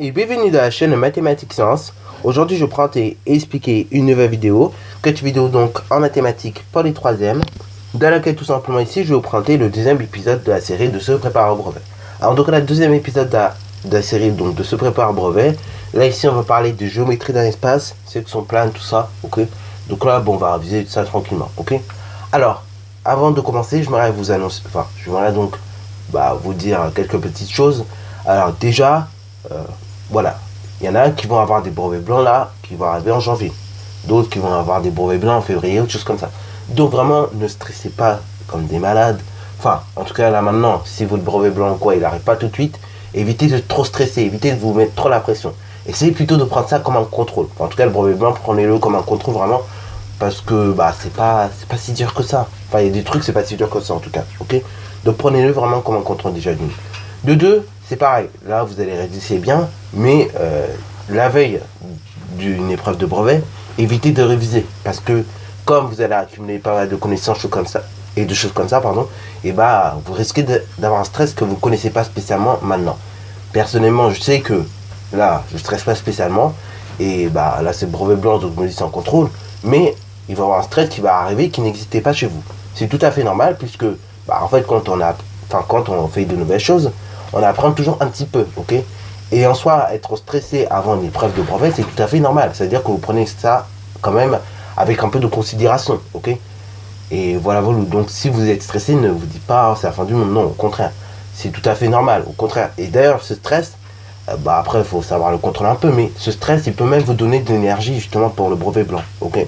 Et bienvenue dans la chaîne Mathématiques Sciences. Aujourd'hui, je prends et expliquer une nouvelle vidéo, cette vidéo donc en mathématiques pour les troisièmes, dans laquelle tout simplement ici, je vais vous présenter le deuxième épisode de la série de se préparer au brevet. Alors donc, le deuxième épisode de la série donc de se préparer au brevet. Là ici, on va parler de géométrie dans l'espace, section plane, tout ça, ok. Donc là, bon, on va réviser tout ça tranquillement, ok. Alors, avant de commencer, j'aimerais vous annoncer, j'aimerais donc vous dire quelques petites choses. Alors déjà, voilà, il y en a qui vont avoir des brevets blancs là, qui vont arriver en janvier. D'autres qui vont avoir des brevets blancs en février, autre chose comme ça. Donc vraiment, ne stressez pas comme des malades. Enfin, en tout cas là maintenant, si votre brevet blanc ou quoi, il n'arrive pas tout de suite, évitez de trop stresser, évitez de vous mettre trop la pression. Essayez plutôt de prendre ça comme un contrôle. Enfin, en tout cas, le brevet blanc, prenez-le comme un contrôle vraiment. Parce que c'est pas si dur que ça. Enfin, il y a des trucs, c'est pas si dur que ça en tout cas. Ok. Donc prenez-le vraiment comme un contrôle déjà d'une. De deux, c'est pareil. Là, vous allez réviser bien, mais la veille d'une épreuve de brevet, évitez de réviser. Parce que comme vous allez accumuler pas mal de connaissances comme ça, et de choses comme ça, pardon, et vous risquez d'avoir un stress que vous ne connaissez pas spécialement maintenant. Personnellement, je sais que là, je ne stresse pas spécialement. Et là, c'est le brevet blanc, donc je me dis c'est en contrôle. Mais il va y avoir un stress qui va arriver qui n'existait pas chez vous. C'est tout à fait normal puisque, en fait, quand on fait de nouvelles choses, on apprend toujours un petit peu, ok. Et en soi, être stressé avant une épreuve de brevet, c'est tout à fait normal. C'est-à-dire que vous prenez ça quand même avec un peu de considération, ok. Et voilà, donc si vous êtes stressé, ne vous dites pas, c'est la fin du monde. Non, au contraire, c'est tout à fait normal, au contraire. Et d'ailleurs, ce stress, après, il faut savoir le contrôler un peu, mais ce stress, il peut même vous donner de l'énergie justement pour le brevet blanc, ok.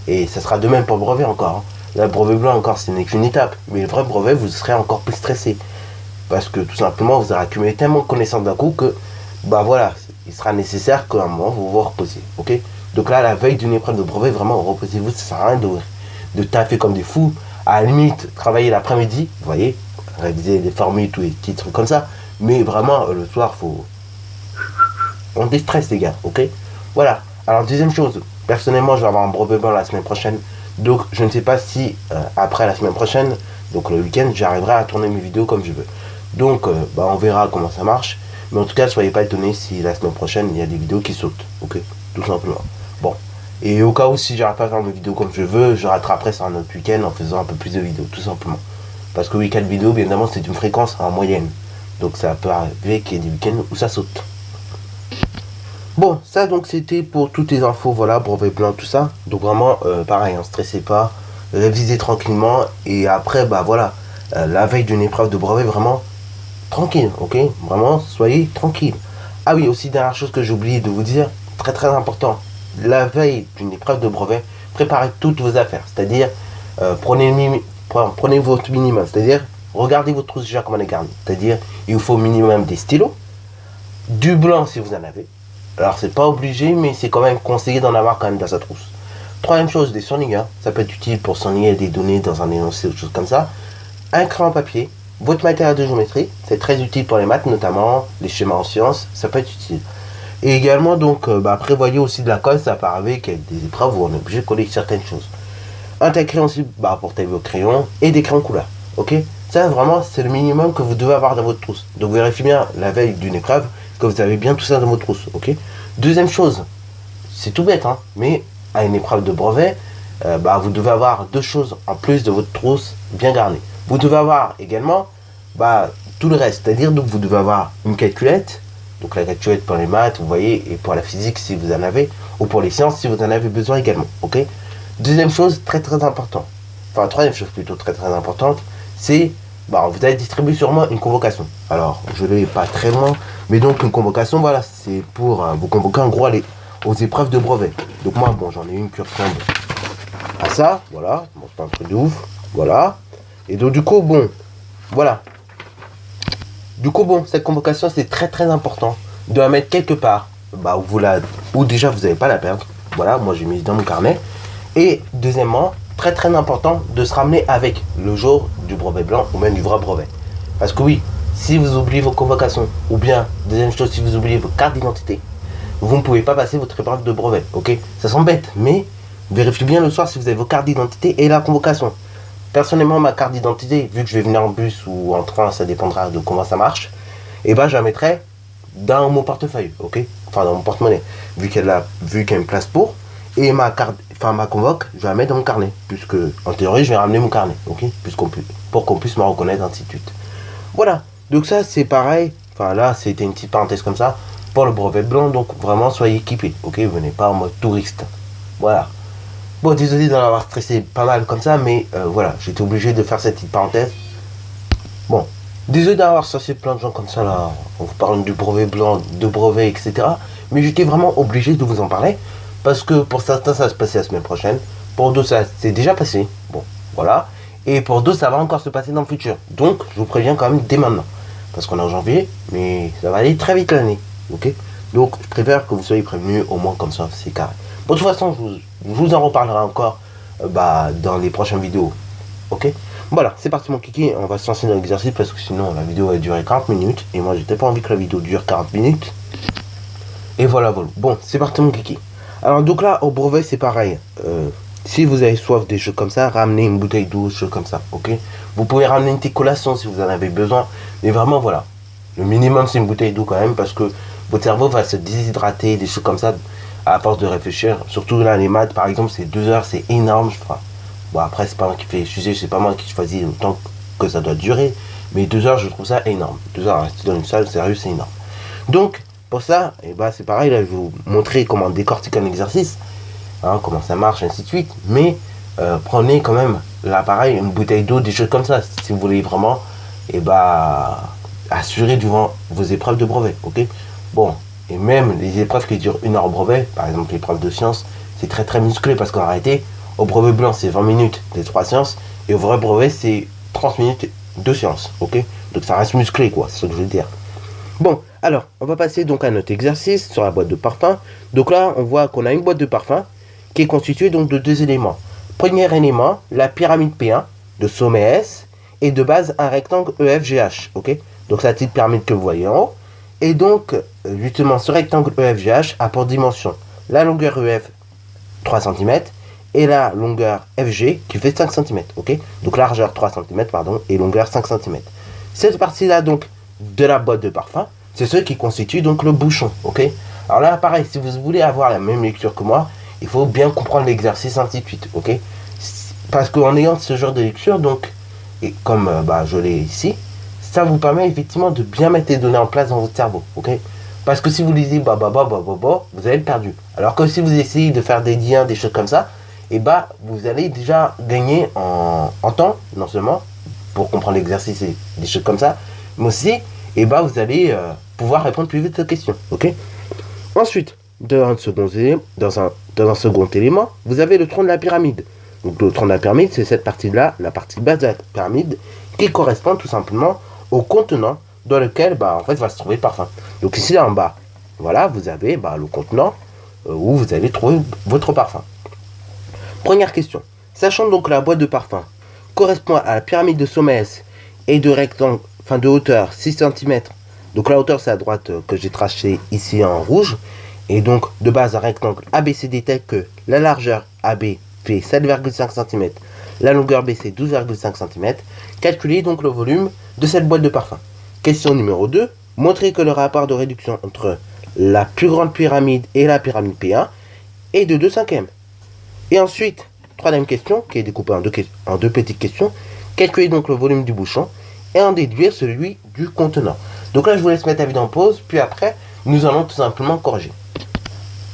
Et ça sera de même pour le brevet encore. Là, le brevet blanc encore, ce n'est qu'une étape. Mais le vrai brevet, vous serez encore plus stressé. Parce que tout simplement, vous aurez accumulé tellement de connaissances d'un coup que, il sera nécessaire qu'à un moment, vous vous reposiez, ok. Donc là, la veille d'une épreuve de brevet, vraiment, reposez-vous, ça sert à rien de taffer comme des fous. À la limite, travailler l'après-midi, vous voyez, réviser des formules, tous les petits trucs comme ça. Mais vraiment, le soir, on déstresse les gars, ok. Voilà. Alors deuxième chose, personnellement je vais avoir un brevet blanc la semaine prochaine. Donc je ne sais pas si après la semaine prochaine, donc le week-end, j'arriverai à tourner mes vidéos comme je veux. Donc on verra comment ça marche. Mais en tout cas, soyez pas étonnés si la semaine prochaine il y a des vidéos qui sautent, ok. Tout simplement. Bon. Et au cas où si j'arrive pas à faire mes vidéos comme je veux, je rattraperai sur un autre week-end en faisant un peu plus de vidéos, tout simplement. Parce que week-end vidéo, bien évidemment, c'est une fréquence en moyenne. Donc ça peut arriver qu'il y ait des week-ends où ça saute. Bon, ça donc c'était pour toutes les infos, voilà, brevet blanc, tout ça. Donc vraiment, pareil, ne stressez pas, révisez tranquillement. Et après, la veille d'une épreuve de brevet, vraiment, tranquille, ok. Vraiment, soyez tranquille. Ah oui, aussi, dernière chose que j'ai oublié de vous dire, très très important. La veille d'une épreuve de brevet, préparez toutes vos affaires. C'est-à-dire, prenez votre minimum. C'est-à-dire, regardez votre trousse déjà comment elle est garnie. C'est-à-dire, il vous faut au minimum des stylos, du blanc si vous en avez. Alors c'est pas obligé, mais c'est quand même conseillé d'en avoir quand même dans sa trousse. Troisième chose, des surligneurs. Ça peut être utile pour surligner des données dans un énoncé ou des choses comme ça. Un crayon papier. Votre matériel de géométrie. C'est très utile pour les maths, notamment les schémas en sciences. Ça peut être utile. Et également, donc, prévoyez aussi de la colle. Ça peut arriver qu'il y ait des épreuves où on est obligé de coller certaines choses. Un taille-crayon aussi pour tailler vos crayons. Et des crayons couleur. Ok. Ça, vraiment, c'est le minimum que vous devez avoir dans votre trousse. Donc vérifiez bien la veille d'une épreuve que vous avez bien tout ça dans votre trousse, ok. Deuxième chose, c'est tout bête, hein, mais à une épreuve de brevet, vous devez avoir deux choses en plus de votre trousse bien garnie. Vous devez avoir également tout le reste, c'est-à-dire donc vous devez avoir une calculette, donc la calculette pour les maths, vous voyez, et pour la physique si vous en avez, ou pour les sciences si vous en avez besoin également, ok. Deuxième chose très très important, enfin troisième chose plutôt très très importante, c'est vous allez distribuer sûrement une convocation. Alors, je ne l'ai pas très loin, mais donc une convocation, voilà, c'est pour vous convoquer en gros aux épreuves de brevet. Donc moi, j'en ai une qui ressemble à ça, voilà, c'est pas un truc de ouf, voilà. Et donc du coup, voilà. Du coup, cette convocation, c'est très très important de la mettre quelque part, où déjà vous n'allez pas la perdre. Voilà, moi j'ai mis dans mon carnet. Et deuxièmement, très très important de se ramener avec le jour du brevet blanc ou même du vrai brevet. Parce que oui, si vous oubliez vos convocations, ou bien, deuxième chose, si vous oubliez vos cartes d'identité, vous ne pouvez pas passer votre épreuve de brevet, ok. Ça semble bête, mais vérifiez bien le soir si vous avez vos cartes d'identité et la convocation. Personnellement, ma carte d'identité, vu que je vais venir en bus ou en train, ça dépendra de comment ça marche, et je la mettrai dans mon portefeuille, ok? Enfin, dans mon porte-monnaie, vu qu'il y a une place pour. Et ma carte, enfin ma convoque, je vais la mettre dans mon carnet, puisque en théorie, je vais ramener mon carnet, ok? Pour qu'on puisse me reconnaître, ainsi de suite. Voilà, donc ça c'est pareil. Enfin là, c'était une petite parenthèse comme ça pour le brevet blanc, donc vraiment soyez équipés, ok? Venez pas en mode touriste. Voilà. Bon, désolé d'en avoir stressé pas mal comme ça, mais voilà, j'étais obligé de faire cette petite parenthèse. Bon, désolé d'avoir stressé plein de gens comme ça là, on vous parle du brevet blanc, de brevet, etc. Mais j'étais vraiment obligé de vous en parler, parce que pour certains ça va se passer la semaine prochaine, pour d'autres ça s'est déjà passé, bon, voilà. Et pour d'autres ça va encore se passer dans le futur. Donc, je vous préviens quand même dès maintenant. Parce qu'on est en janvier, mais ça va aller très vite l'année, ok? Donc, je préfère que vous soyez prévenus, au moins comme ça, c'est carré. Bon, de toute façon, je vous en reparlerai encore dans les prochaines vidéos, ok? Voilà, c'est parti mon kiki, on va se lancer dans l'exercice parce que sinon la vidéo va durer 40 minutes. Et moi, j'ai pas envie que la vidéo dure 40 minutes. Et voilà, voilà. Bon, c'est parti mon kiki. Alors, donc là, au brevet, c'est pareil. Si vous avez soif, des choses comme ça, ramenez une bouteille d'eau, des choses comme ça, ok? Vous pouvez ramener une petite collation si vous en avez besoin. Mais vraiment, voilà. Le minimum, c'est une bouteille d'eau quand même, parce que votre cerveau va se déshydrater, des choses comme ça, à force de réfléchir. Surtout là, les maths, par exemple, c'est 2 heures, c'est énorme, je crois. Bon, après, c'est pas moi qui fais excusez, c'est pas moi qui choisis le temps que ça doit durer. Mais 2 heures, je trouve ça énorme. 2 heures à rester dans une salle, sérieux, c'est énorme. Donc, pour ça, et bah, c'est pareil, là, je vais vous montrer comment décortiquer un exercice. Hein, comment ça marche, ainsi de suite. Mais prenez quand même l'appareil, une bouteille d'eau, des choses comme ça, si vous voulez vraiment assurer durant vos épreuves de brevet, ok? Bon, et même les épreuves qui durent 1 heure au brevet, par exemple l'épreuve de sciences, c'est très très musclé parce qu'en réalité, au brevet blanc c'est 20 minutes des 3 sciences, et au vrai brevet c'est 30 minutes de sciences, ok? Donc ça reste musclé quoi, c'est ce que je veux dire. Bon, alors, on va passer donc à notre exercice sur la boîte de parfum. Donc là, on voit qu'on a une boîte de parfum qui est constituée donc de 2 éléments. Premier élément, la pyramide P1 de sommet S et de base un rectangle EFGH, ok? Donc c'est la petite pyramide que vous voyez en haut. Et donc, justement, ce rectangle EFGH a pour dimension la longueur EF 3 cm et la longueur FG qui fait 5 cm, ok? Donc largeur 3 cm, pardon, et longueur 5 cm. Cette partie-là, donc, de la boîte de parfum, c'est ce qui constitue donc le bouchon, ok? Alors là, pareil, si vous voulez avoir la même lecture que moi, il faut bien comprendre l'exercice, ainsi de suite, ok? Parce qu'en ayant ce genre de lecture, donc, et comme je l'ai ici, ça vous permet effectivement de bien mettre les données en place dans votre cerveau, ok? Parce que si vous lisez vous allez être perdu. Alors que si vous essayez de faire des liens, des choses comme ça, et vous allez déjà gagner en temps, non seulement pour comprendre l'exercice et des choses comme ça, mais aussi, vous allez pouvoir répondre plus vite aux questions, ok? Ensuite, dans un second élément, vous avez le tronc de la pyramide. Donc le tronc de la pyramide, c'est cette partie-là, la partie basse de la pyramide, qui correspond tout simplement au contenant dans lequel va se trouver le parfum. Donc ici en bas, voilà, vous avez le contenant où vous allez trouver votre parfum. Première question. Sachant donc que la boîte de parfum correspond à la pyramide de sommet S et de rectangle, de hauteur 6 cm. Donc la hauteur c'est la droite que j'ai tracée ici en rouge. Et donc de base un rectangle ABCD tel que la largeur AB fait 7,5 cm, la longueur BC 12,5 cm. Calculez donc le volume de cette boîte de parfum. Question numéro 2. Montrez que le rapport de réduction entre la plus grande pyramide et la pyramide P1 est de 2/5. Et ensuite, troisième question, qui est découpée en deux petites questions. Calculez donc le volume du bouchon et en déduire celui du contenant. Donc là, je vous laisse mettre la vidéo en pause, puis après, nous allons tout simplement corriger.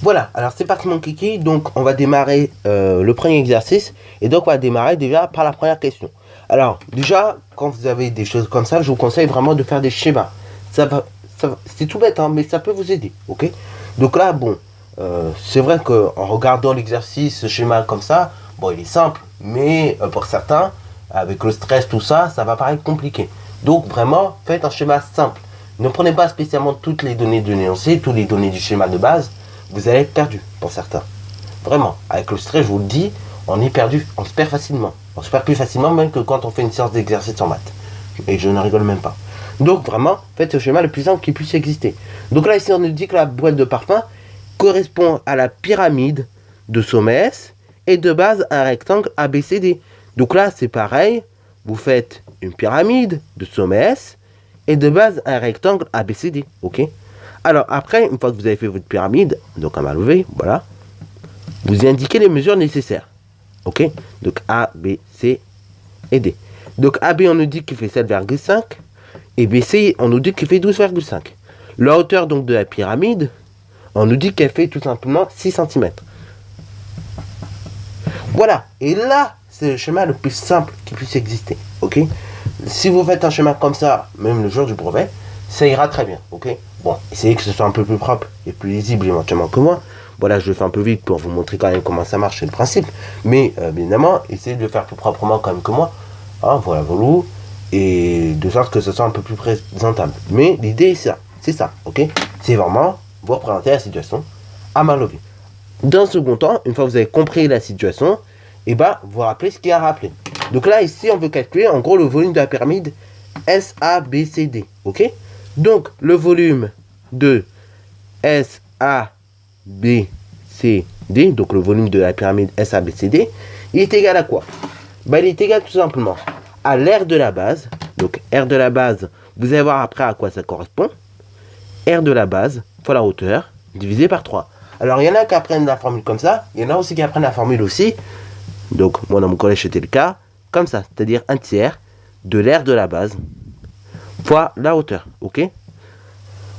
Voilà, alors c'est parti mon kiki. Donc on va démarrer le premier exercice. Et donc on va démarrer déjà par la première question. Alors déjà, quand vous avez des choses comme ça, je vous conseille vraiment de faire des schémas. C'est tout bête, hein, mais ça peut vous aider, ok? Donc là, c'est vrai qu'en regardant l'exercice, ce schéma comme ça, il est simple. Mais pour certains, avec le stress, tout ça, ça va paraître compliqué. Donc vraiment, faites un schéma simple. Ne prenez pas spécialement toutes les données de l'énoncé, toutes les données du schéma de base. Vous allez être perdu pour certains. Vraiment, avec le stress, je vous le dis, on est perdu, on se perd facilement. On se perd plus facilement même que quand on fait une séance d'exercice en maths. Et je ne rigole même pas. Donc vraiment, faites le schéma le plus simple qui puisse exister. Donc là, ici, on nous dit que la boîte de parfum correspond à la pyramide de sommet S et de base un rectangle ABCD. Donc là, c'est pareil. Vous faites une pyramide de sommet S et de base un rectangle ABCD. Ok? Alors après, une fois que vous avez fait votre pyramide, donc à main levée, voilà, vous indiquez les mesures nécessaires. Ok? Donc A, B, C et D. Donc AB, on nous dit qu'il fait 7,5 et BC, on nous dit qu'il fait 12,5. La hauteur donc de la pyramide, on nous dit qu'elle fait tout simplement 6 cm. Voilà, et là, c'est le schéma le plus simple qui puisse exister. Ok? Si vous faites un schéma comme ça, même le jour du brevet, ça ira très bien. Ok? Bon, essayez que ce soit un peu plus propre et plus lisible éventuellement que moi. Voilà, je le fais un peu vite pour vous montrer quand même comment ça marche, c'est le principe. Mais bien évidemment, essayez de le faire plus proprement quand même que moi. Hein, voilà, voilà. Et de sorte que ce soit un peu plus présentable. Mais l'idée, c'est ça, ok? C'est vraiment vous représenter la situation à main levée. Dans un second temps, une fois que vous avez compris la situation, et bah, vous rappelez ce qu'il y a à rappeler. Donc là, ici, on veut calculer en gros le volume de la pyramide SABCD, ok? Donc, le volume de SABCD, donc le volume de la pyramide SABCD, il est égal à quoi? Bah, il est égal tout simplement à l'aire de la base. Donc, R de la base, vous allez voir après à quoi ça correspond. R de la base fois la hauteur divisé par 3. Alors, il y en a qui apprennent la formule comme ça. Il y en a aussi qui apprennent la formule aussi. Donc, moi, dans mon collège, c'était le cas. Comme ça, c'est-à-dire un tiers de l'aire de la base fois la hauteur. Ok?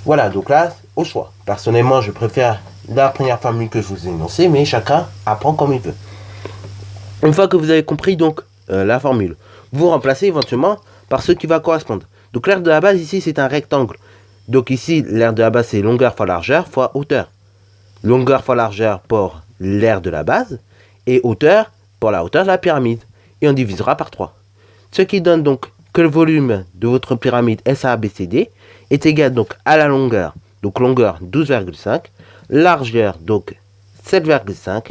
Voilà, donc là, au choix. Personnellement, je préfère la première formule que je vous ai énoncée, mais chacun apprend comme il veut. Une fois que vous avez compris donc la formule, vous remplacez éventuellement par ce qui va correspondre. Donc l'aire de la base ici, c'est un rectangle. Donc ici, l'aire de la base, c'est longueur fois largeur fois hauteur. Longueur fois largeur pour l'aire de la base et hauteur pour la hauteur de la pyramide. Et on divisera par 3. Ce qui donne donc que le volume de votre pyramide SABCD est égal donc à la longueur. Donc longueur 12,5, largeur donc 7,5,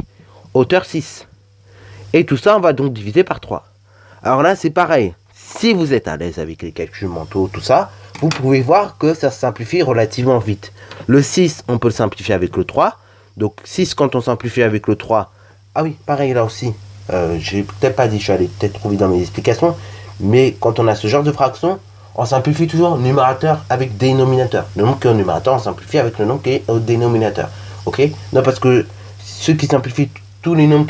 hauteur 6. Et tout ça, on va donc diviser par 3. Alors là, c'est pareil. Si vous êtes à l'aise avec les calculs mentaux, tout ça, vous pouvez voir que ça se simplifie relativement vite. Le 6, on peut le simplifier avec le 3. Donc 6, quand on simplifie avec le 3, ah oui, pareil là aussi. J'ai peut-être pas dit, je suis allé peut-être trouver dans mes explications. Mais quand on a ce genre de fraction, on simplifie toujours numérateur avec dénominateur. Le nombre qui est au numérateur, on simplifie avec le nombre qui est au dénominateur. Ok? Non, parce que ceux qui simplifient tous les nombres,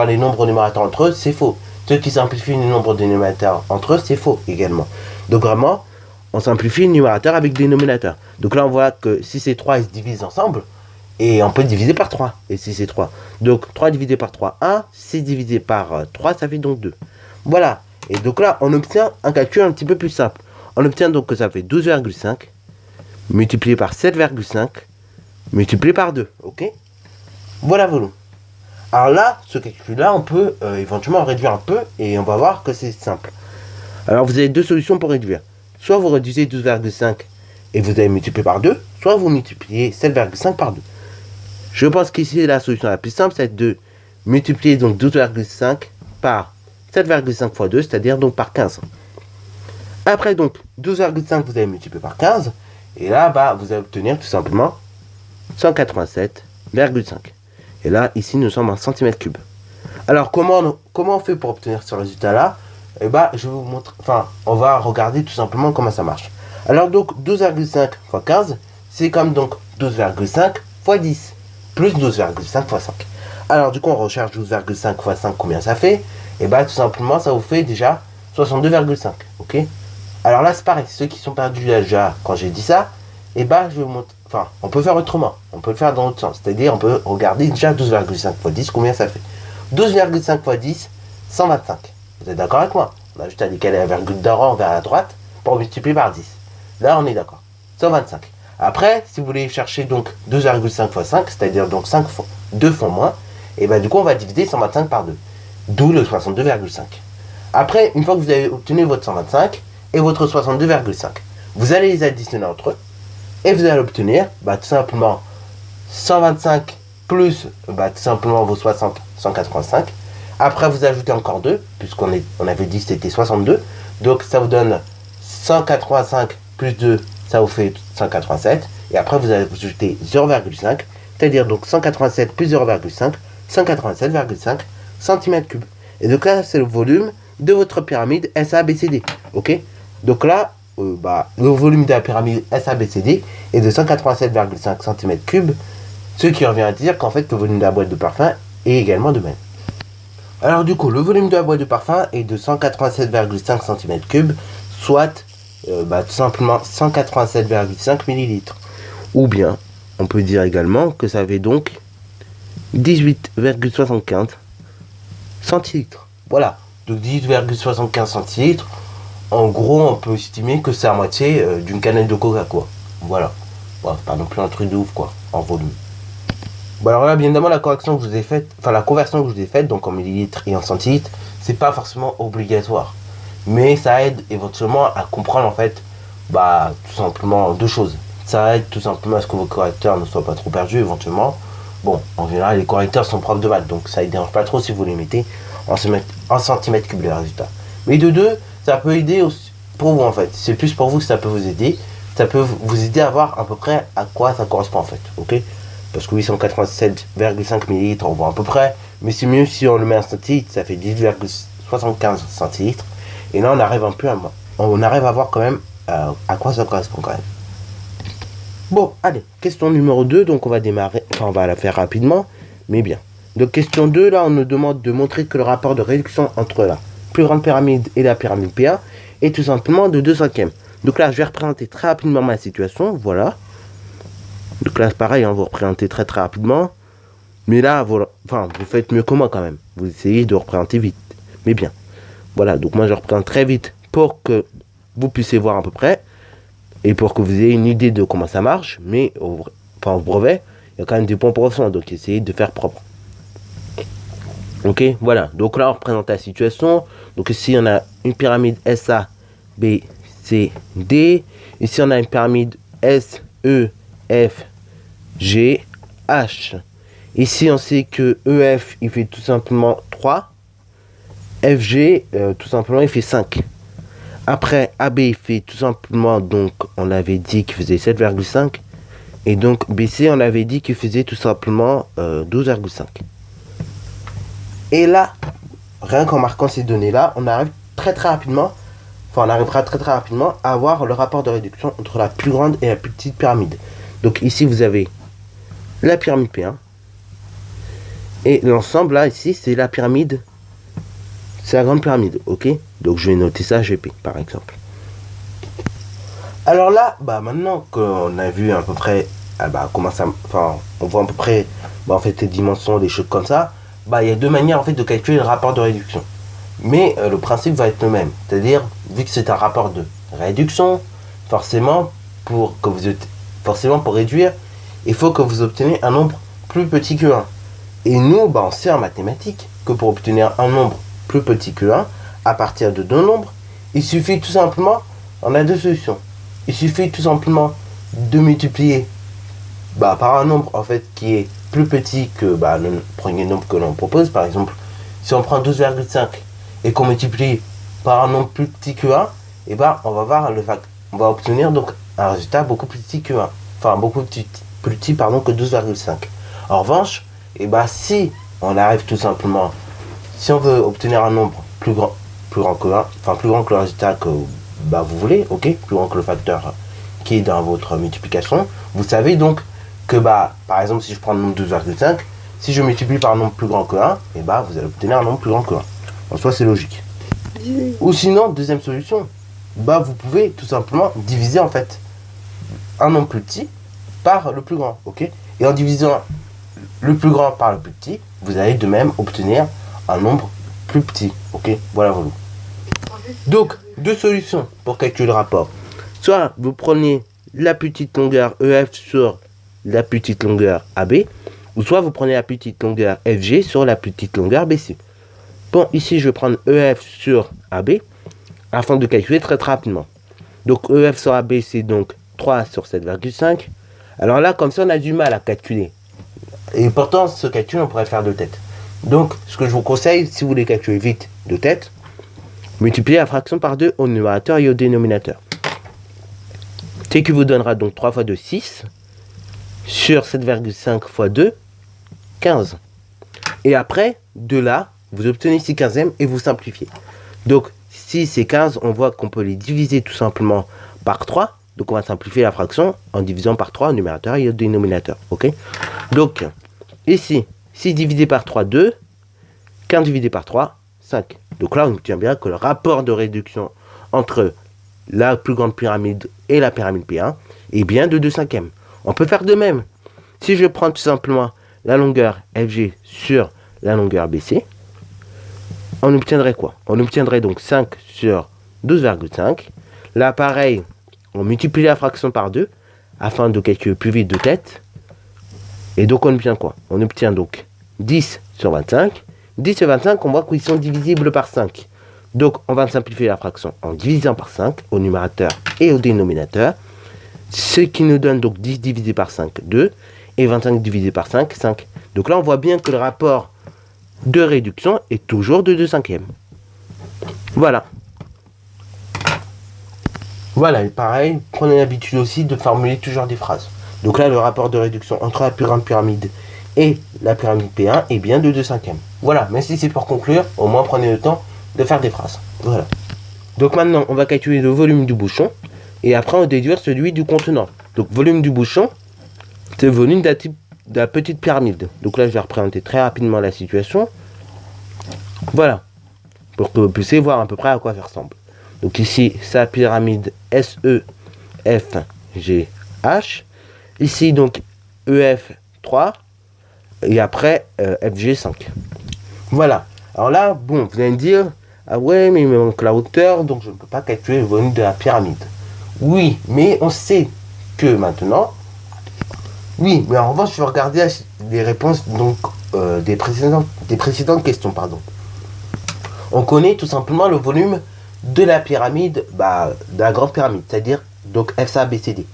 les nombres numérateurs entre eux, c'est faux. Ceux qui simplifient les nombres dénominateurs entre eux, c'est faux également. Donc vraiment, on simplifie le numérateur avec dénominateur. Donc là, on voit que si c'est 3, ils se divisent ensemble. Et on peut diviser par 3. Et si c'est 3. Donc 3 divisé par 3, 1. 6 divisé par 3, ça fait donc 2. Voilà. Et donc là, on obtient un calcul un petit peu plus simple. On obtient donc que ça fait 12,5 multiplié par 7,5 multiplié par 2. Ok? Voilà, voilà. Alors là, ce calcul-là, on peut éventuellement réduire un peu et on va voir que c'est simple. Alors vous avez deux solutions pour réduire. Soit vous réduisez 12,5 et vous allez multiplier par 2, soit vous multipliez 7,5 par 2. Je pense qu'ici, la solution la plus simple, c'est de multiplier donc 12,5 par 7,5 fois 2, c'est-à-dire donc par 15. Après donc 12,5, vous allez multiplier par 15. Et là, bah, vous allez obtenir tout simplement 187,5. Et là, ici, nous sommes en centimètres cubes. Alors, comment on fait pour obtenir ce résultat-là? Eh bah, je vais vous montrer. Enfin, on va regarder tout simplement comment ça marche. Alors, donc, 12,5 fois 15, c'est comme donc 12,5 fois 10, plus 12,5 fois 5. Alors, du coup, on recherche 12,5 fois 5, combien ça fait? Et bah, tout simplement, ça vous fait déjà 62,5. Ok? Alors là, c'est pareil. Ceux qui sont perdus déjà quand j'ai dit ça, et bah, je vais vous montrer. Enfin, on peut faire autrement. On peut le faire dans l'autre sens. C'est-à-dire, on peut regarder déjà 12,5 fois 10, combien ça fait. 12,5 fois 10, 125. Vous êtes d'accord avec moi? On a juste à décaler la virgule d'un rang vers la droite pour multiplier par 10. Là, on est d'accord. 125. Après, si vous voulez chercher donc 2,5 fois 5, c'est-à-dire donc 5 fois, 2 fois moins, et bien du coup, on va diviser 125 par 2. D'où le 62,5. Après, une fois que vous avez obtenu votre 125 et votre 62,5, vous allez les additionner entre eux. Et vous allez obtenir tout simplement 125 plus tout simplement vos 60, 185. Après, vous ajoutez encore 2, puisqu'on avait dit que c'était 62. Donc, ça vous donne 185 plus 2, ça vous fait 187. Et après, vous allez ajouter 0,5, c'est-à-dire donc 187 plus 0,5, 187,5 cm3. Et donc là, c'est le volume de votre pyramide SABCD. Ok? Donc là, le volume de la pyramide SABCD est de 187,5 cm3, ce qui revient à dire qu'en fait le volume de la boîte de parfum est également de même. Alors du coup, le volume de la boîte de parfum est de 187,5 cm3, soit tout simplement 187,5 ml. Ou bien, on peut dire également que ça fait donc 18,75 centilitres. Voilà, donc 18,75 centilitres. En gros, on peut estimer que c'est à moitié d'une canette de coca, quoi. Voilà. Bon, c'est pas non plus un truc de ouf, quoi, en volume. Bon, alors là, bien évidemment, la correction que je vous ai faite, enfin la conversion que je vous ai faite, donc en millilitres et en centilitres, c'est pas forcément obligatoire. Mais ça aide éventuellement à comprendre, en fait, tout simplement deux choses. Ça aide tout simplement à ce que vos correcteurs ne soient pas trop perdus, éventuellement. Bon, en général, les correcteurs sont profs de maths, donc ça ne dérange pas trop si vous les mettez en centimètres cubes, les résultats. Mais de deux, ça peut aider aussi pour vous, en fait. C'est plus pour vous que ça peut vous aider. Ça peut vous aider à voir à peu près à quoi ça correspond, en fait. Ok? Parce que 887,5 ml, on voit à peu près. Mais c'est mieux si on le met en centilitres, ça fait 10,75 centilitres. Et là, on arrive à voir quand même à quoi ça correspond quand même. Bon, allez, question numéro 2, donc on va démarrer, enfin on va la faire rapidement, mais bien. Donc question 2, là on nous demande de montrer que le rapport de réduction entre la plus grande pyramide et la pyramide P1 est tout simplement de 2/5. Donc là je vais représenter très rapidement ma situation, voilà. Donc là c'est pareil, vous représentez très rapidement, mais là, voilà, vous faites mieux que moi quand même. Vous essayez de représenter vite, mais bien. Voilà, donc moi je représente très vite pour que vous puissiez voir à peu près. Et pour que vous ayez une idée de comment ça marche, mais au brevet, il y a quand même des points pour le donc essayez de faire propre. Ok, voilà. Donc là, on représente la situation. Donc ici, on a une pyramide SA, B, C, D. Ici, on a une pyramide S, E, F, G, H. Ici, on sait que EF, il fait tout simplement 3. FG, tout simplement, il fait 5. Après, AB il fait tout simplement, donc on avait dit qu'il faisait 7,5. Et donc BC, on avait dit qu'il faisait tout simplement 12,5. Et là, rien qu'en marquant ces données-là, on arrive très rapidement, on arrivera très rapidement à avoir le rapport de réduction entre la plus grande et la plus petite pyramide. Donc ici, vous avez la pyramide P1. Et l'ensemble, là, ici, c'est la pyramide. C'est la grande pyramide, ok? Donc je vais noter ça GP par exemple. Alors là, maintenant qu'on a vu à peu près comment ça, on voit à peu près en fait les dimensions, des choses comme ça, il y a deux manières en fait de calculer le rapport de réduction. Mais le principe va être le même, c'est-à-dire vu que c'est un rapport de réduction, forcément pour réduire, il faut que vous obteniez un nombre plus petit que 1. Et nous, on sait en mathématiques que pour obtenir un nombre plus petit que 1, à partir de deux nombres, il suffit tout simplement, on a deux solutions. Il suffit tout simplement de multiplier par un nombre en fait qui est plus petit que le premier nombre que l'on propose. Par exemple, si on prend 12,5 et qu'on multiplie par un nombre plus petit que 1, et on va voir on va obtenir donc un résultat beaucoup plus petit que 1. Enfin, beaucoup plus petit que 12,5. En revanche, si on arrive tout simplement, si on veut obtenir un nombre plus grand que 1, plus grand que le résultat que vous voulez, ok, plus grand que le facteur qui est dans votre multiplication, vous savez donc que par exemple si je prends le nombre 12,5, si je multiplie par un nombre plus grand que 1, vous allez obtenir un nombre plus grand que 1. En soi c'est logique. Ou sinon, deuxième solution, vous pouvez tout simplement diviser en fait un nombre plus petit par le plus grand, ok, et en divisant le plus grand par le plus petit, vous allez de même obtenir un nombre plus petit, ok, voilà. Donc, deux solutions pour calculer le rapport. Soit vous prenez la petite longueur EF sur la petite longueur AB, ou soit vous prenez la petite longueur FG sur la petite longueur BC. Bon, ici je vais prendre EF sur AB afin de calculer très rapidement. Donc EF sur AB c'est donc 3 sur 7,5. Alors là, comme ça on a du mal à calculer. Et pourtant ce calcul on pourrait le faire de tête. Donc ce que je vous conseille, si vous voulez calculer vite de tête, multipliez la fraction par 2 au numérateur et au dénominateur. Ce qui vous donnera donc 3 fois 2, 6. Sur 7,5 fois 2, 15. Et après, de là, vous obtenez 6 quinzièmes et vous simplifiez. Donc 6 et 15, on voit qu'on peut les diviser tout simplement par 3. Donc on va simplifier la fraction en divisant par 3 au numérateur et au dénominateur. Ok. Donc ici, 6 divisé par 3, 2. 15 divisé par 3, 5. Donc là, on obtient bien que le rapport de réduction entre la plus grande pyramide et la pyramide P1 est bien de 2/5. On peut faire de même. Si je prends tout simplement la longueur FG sur la longueur BC, on obtiendrait quoi? On obtiendrait donc 5 sur 12,5. Là, pareil, on multiplie la fraction par 2 afin de calculer plus vite de tête. Et donc, on obtient quoi? On obtient donc 10 sur 25. 10 et 25, on voit qu'ils sont divisibles par 5. Donc, on va simplifier la fraction en divisant par 5 au numérateur et au dénominateur. Ce qui nous donne donc 10 divisé par 5, 2. Et 25 divisé par 5, 5. Donc là, on voit bien que le rapport de réduction est toujours de 2/5. Voilà. Voilà, et pareil, prenez l'habitude aussi de formuler toujours des phrases. Donc là, le rapport de réduction entre la plus grande pyramide et la pyramide P1 est bien de 2/5. Voilà, mais si c'est pour conclure, au moins prenez le temps de faire des phrases. Voilà. Donc maintenant, on va calculer le volume du bouchon et après on va déduire celui du contenant. Donc volume du bouchon, c'est le volume de la petite pyramide. Donc là, je vais représenter très rapidement la situation. Voilà, pour que vous puissiez voir à peu près à quoi ça ressemble. Donc ici, sa pyramide SE, F, G, H. Ici, donc, EF 3. Et après, FG 5. Voilà. Alors là, bon, vous allez me dire, ah ouais, mais il me manque la hauteur, donc je ne peux pas calculer le volume de la pyramide. Oui, mais on sait que maintenant, oui, mais en revanche, je vais regarder les réponses donc, des précédentes questions. Pardon. On connaît tout simplement le volume de la pyramide, de la grande pyramide, c'est-à-dire donc FABCD.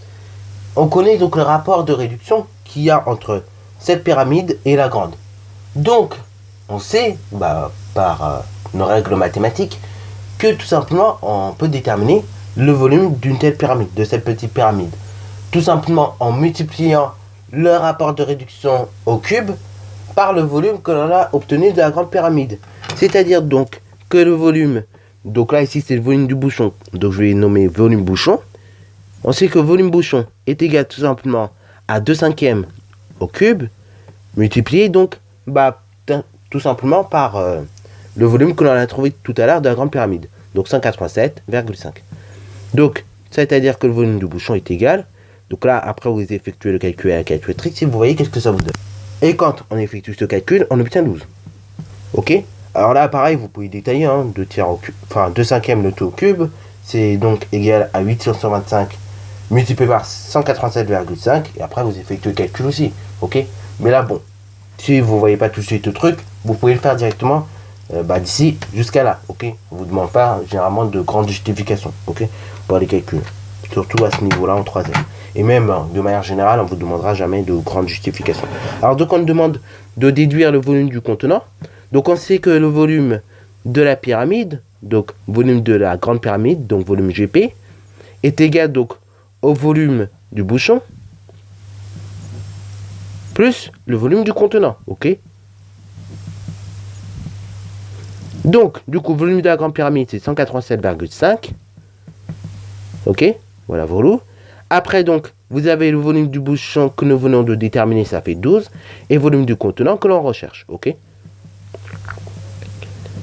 On connaît donc le rapport de réduction qu'il y a entre cette pyramide et la grande. Donc, on sait, par nos règles mathématiques, que tout simplement, on peut déterminer le volume d'une telle pyramide, de cette petite pyramide. Tout simplement en multipliant le rapport de réduction au cube par le volume que l'on a obtenu de la grande pyramide. C'est-à-dire donc que le volume, donc là ici c'est le volume du bouchon, donc je vais nommer volume bouchon. On sait que volume bouchon est égal tout simplement à 2/5 au cube, multiplié donc tout simplement par le volume que l'on a trouvé tout à l'heure de la grande pyramide, donc 187,5. Donc, c'est-à-dire que le volume du bouchon est égal, donc là après vous effectuez le calcul à la calculatrice et vous voyez qu'est-ce que ça vous donne. Et quand on effectue ce calcul, on obtient 12. Ok? Alors là, pareil, vous pouvez détailler, 2 tiers au cube, enfin 2/5 le tout au cube, c'est donc égal à 8 sur 125 multiplié par 187,5, et après vous effectuez le calcul aussi, ok? Mais là, bon, si vous ne voyez pas tout de suite le truc, vous pouvez le faire directement d'ici jusqu'à là, ok? On ne vous demande pas généralement de grandes justifications, ok? Pour les calculs, surtout à ce niveau-là en 3e. Et même, de manière générale, on ne vous demandera jamais de grandes justifications. Alors donc on demande de déduire le volume du contenant. Donc on sait que le volume de la pyramide, donc volume de la grande pyramide, donc volume GP, est égal donc au volume du bouchon plus le volume du contenant, ok? Donc, du coup, volume de la grande pyramide, c'est 187,5. Ok? Voilà, voilà. Après, donc, vous avez le volume du bouchon que nous venons de déterminer, ça fait 12. Et volume du contenant que l'on recherche, ok?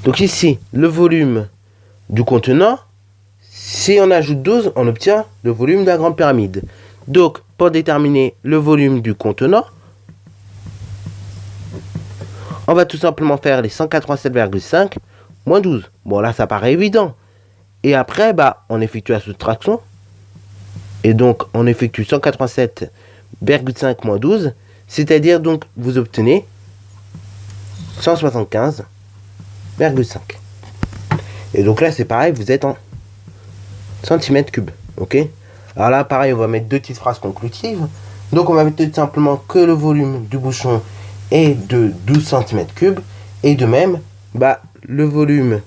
Donc ici, le volume du contenant, si on ajoute 12, on obtient le volume de la grande pyramide. Donc, pour déterminer le volume du contenant, on va tout simplement faire les 187,5 moins 12. Bon, là, ça paraît évident. Et après, on effectue la soustraction. Et donc, on effectue 187,5 moins 12. C'est-à-dire, donc, vous obtenez 175,5. Et donc là, c'est pareil, vous êtes en centimètres cubes. Ok? Alors là, pareil, on va mettre deux petites phrases conclusives. Donc, on va mettre tout simplement que le volume du bouchon est de 12 cm3. Et de même, le volume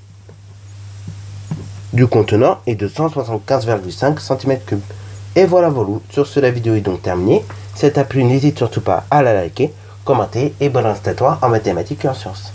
du contenant est de 175,5 cm3. Et voilà, sur ce, la vidéo est donc terminée. Si elle t'a plu, n'hésite surtout pas à la liker, commenter et bonne reste à toi en mathématiques et en sciences.